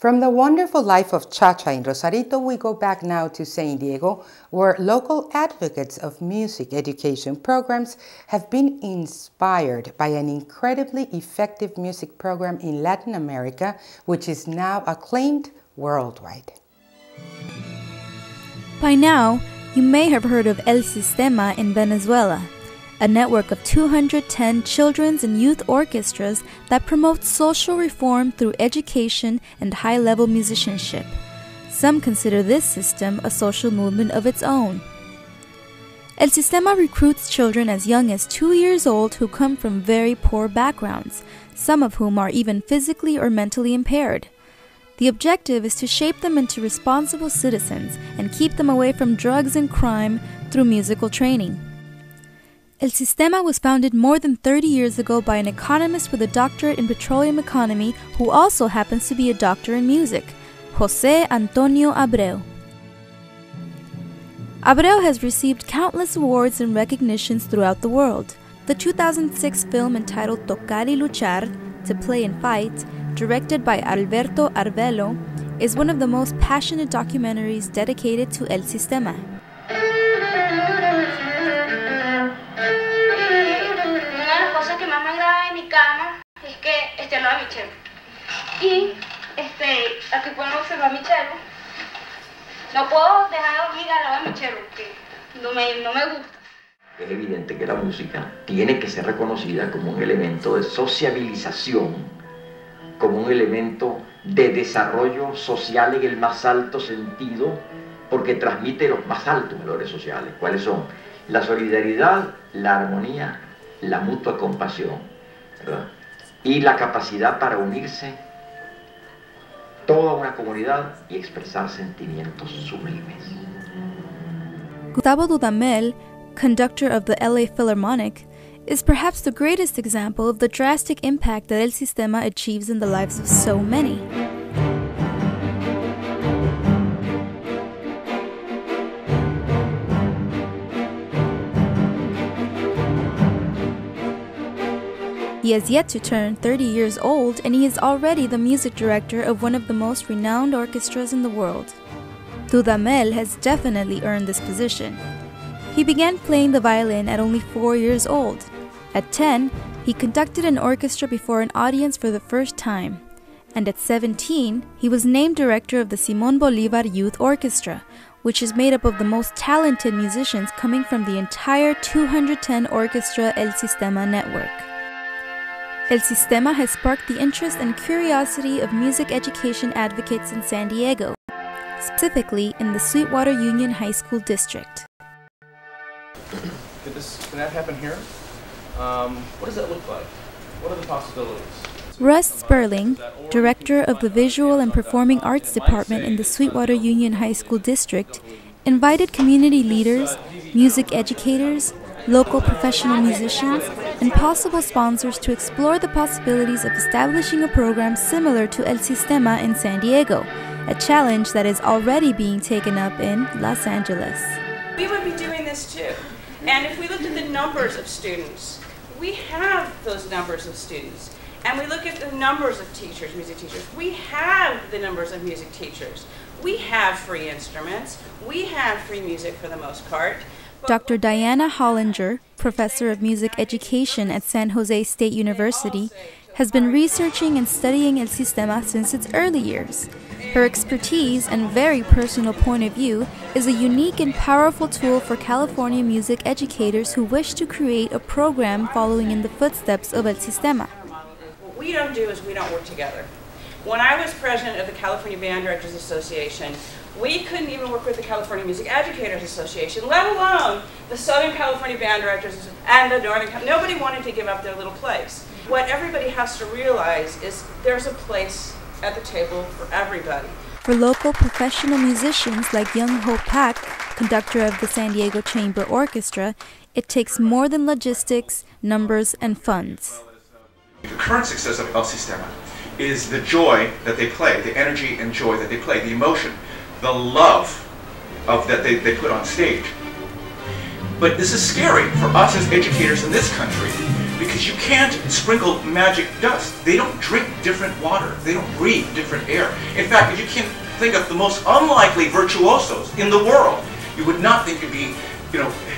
From the wonderful life of Cha-Cha in Rosarito, we go back now to San Diego, where local advocates of music education programs have been inspired by an incredibly effective music program in Latin America, which is now acclaimed worldwide. By now, you may have heard of El Sistema in Venezuela, a network of 210 children's and youth orchestras that promotes social reform through education and high-level musicianship. Some consider this system a social movement of its own. El Sistema recruits children as young as 2 years old who come from very poor backgrounds, some of whom are even physically or mentally impaired. The objective is to shape them into responsible citizens and keep them away from drugs and crime through musical training. El Sistema was founded more than 30 years ago by an economist with a doctorate in petroleum economy who also happens to be a doctor in music, José Antonio Abreu. Abreu has received countless awards and recognitions throughout the world. The 2006 film entitled Tocar y Luchar, To Play and Fight, directed by Alberto Arvelo, is one of the most passionate documentaries dedicated to El Sistema. Y aquí pueden observar mi cello. No puedo dejar de dormir al lado de mi cello, porque no me gusta. Es evidente que la música tiene que ser reconocida como un elemento de sociabilización, como un elemento de desarrollo social en el más alto sentido, porque transmite los más altos valores sociales. ¿Cuáles son? La solidaridad, la armonía, la mutua compasión, ¿verdad? Y la capacidad para unirse toda una comunidad y expresar sentimientos sublimes. Gustavo Dudamel, conductor of the LA Philharmonic, is perhaps the greatest example of the drastic impact that El Sistema achieves in the lives of so many. He has yet to turn 30 years old, and he is already the music director of one of the most renowned orchestras in the world. Dudamel has definitely earned this position. He began playing the violin at only 4 years old. At 10, he conducted an orchestra before an audience for the first time. And at 17, he was named director of the Simón Bolívar Youth Orchestra, which is made up of the most talented musicians coming from the entire 210 orchestra El Sistema network. El Sistema has sparked the interest and curiosity of music education advocates in San Diego, specifically in the Sweetwater Union High School district. Can that happen here? What does that look like? What are the possibilities? Russ Sperling, director of the Visual and Performing Arts Department in the Sweetwater Union High School district, invited community leaders, music educators, local professional musicians, and possible sponsors to explore the possibilities of establishing a program similar to El Sistema in San Diego, a challenge that is already being taken up in Los Angeles. We would be doing this too. And if we looked at the numbers of students, we have those numbers of students. And we look at the numbers of teachers, music teachers, we have the numbers of music teachers. We have free instruments. We have free music for the most part. Dr. Diana Hollinger, professor of music education at San Jose State University, has been researching and studying El Sistema since its early years. Her expertise and very personal point of view is a unique and powerful tool for California music educators who wish to create a program following in the footsteps of El Sistema. What we don't do is we don't work together. When I was president of the California Band Directors Association, we couldn't even work with the California Music Educators Association, let alone the Southern California Band Directors and the Northern. Nobody wanted to give up their little place. What everybody has to realize is there's a place at the table for everybody. For local professional musicians like Young Ho Pak, conductor of the San Diego Chamber Orchestra, it takes more than logistics, numbers, and funds. The current success of El Sistema is the joy that they play, the energy and joy that they play, the emotion, the love that they put on stage. But this is scary for us as educators in this country because you can't sprinkle magic dust. They don't drink different water. They don't breathe different air. In fact, if you can think of the most unlikely virtuosos in the world, you would not think it'd be,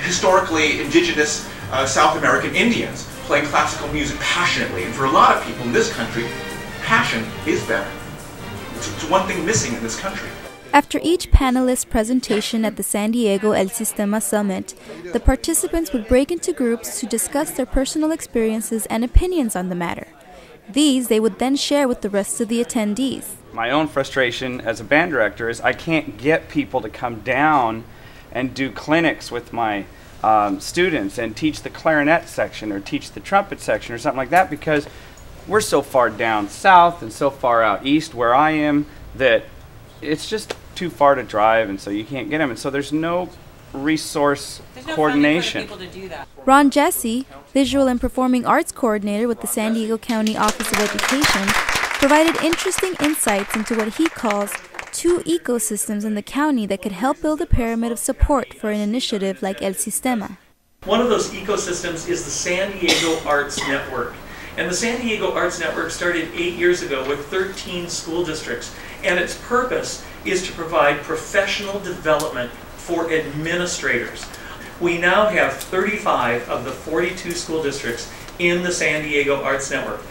historically indigenous South American Indians playing classical music passionately. And for a lot of people in this country, passion is better. It's one thing missing in this country. After each panelist's presentation at the San Diego El Sistema Summit, the participants would break into groups to discuss their personal experiences and opinions on the matter. These they would then share with the rest of the attendees. My own frustration as a band director is I can't get people to come down and do clinics with my students and teach the clarinet section or teach the trumpet section or something like that, because we're so far down south and so far out east where I am that it's just too far to drive, and so you can't get them, and so there's no resource coordination. For the people to do that. Ron Jesse, Visual and Performing Arts Coordinator with the San Diego County Office of Education, provided interesting insights into what he calls two ecosystems in the county that could help build a pyramid of support for an initiative like El Sistema. One of those ecosystems is the San Diego Arts Network. And the San Diego Arts Network started 8 years ago with 13 school districts, and its purpose is to provide professional development for administrators. We now have 35 of the 42 school districts in the San Diego Arts Network.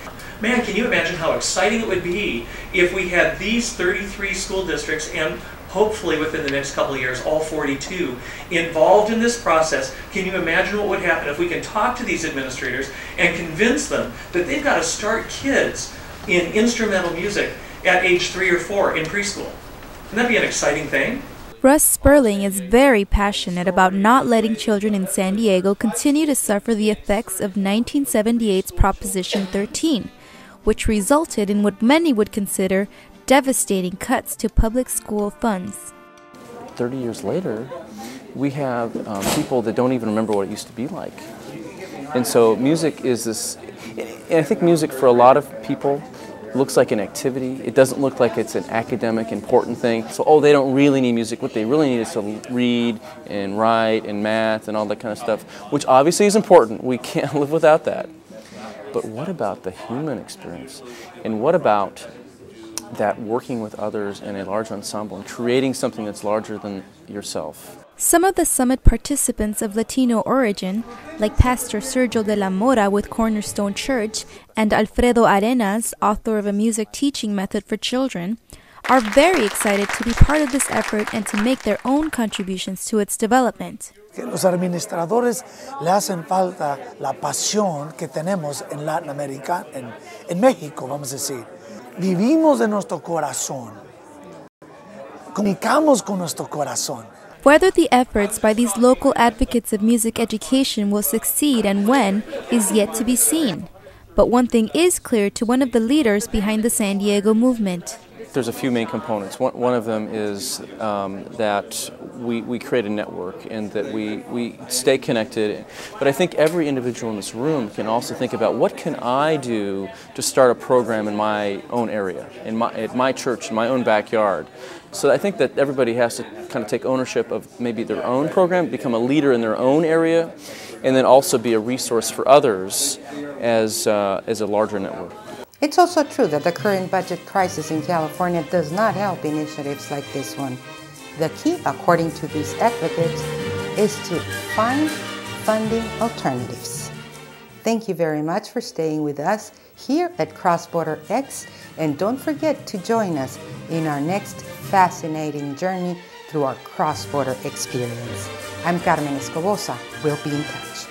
Man, can you imagine how exciting it would be if we had these 33 school districts, and hopefully within the next couple of years, all 42, involved in this process. Can you imagine what would happen if we can talk to these administrators and convince them that they've got to start kids in instrumental music at age 3 or 4 in preschool? Wouldn't that be an exciting thing? Russ Sperling is very passionate about not letting children in San Diego continue to suffer the effects of 1978's Proposition 13, which resulted in what many would consider devastating cuts to public school funds. 30 years later, we have people that don't even remember what it used to be like. And so music is this, and I think music for a lot of people looks like an activity. It doesn't look like it's an academic important thing. So, they don't really need music. What they really need is to read and write and math and all that kind of stuff, which obviously is important. We can't live without that. But what about the human experience? And what about that working with others in a large ensemble and creating something that's larger than yourself? Some of the summit participants of Latino origin, like Pastor Sergio de la Mora with Cornerstone Church and Alfredo Arenas, author of a music teaching method for children, are very excited to be part of this effort and to make their own contributions to its development. Los administradores le hacen falta la pasión que tenemos en Latinoamérica, en México, vamos a decir. Vivimos de nuestro corazón. Comunicamos con nuestro corazón. Whether the efforts by these local advocates of music education will succeed and when is yet to be seen. But one thing is clear to one of the leaders behind the San Diego movement. There's a few main components. One of them is that we create a network and that we stay connected. But I think every individual in this room can also think about what can I do to start a program in my own area, at my church, in my own backyard. So I think that everybody has to kind of take ownership of maybe their own program, become a leader in their own area, and then also be a resource for others as a larger network. It's also true that the current budget crisis in California does not help initiatives like this one. The key, according to these advocates, is to find funding alternatives. Thank you very much for staying with us here at Cross-borderX, and don't forget to join us in our next fascinating journey through our cross-border experience. I'm Carmen Escobosa. We'll be in touch.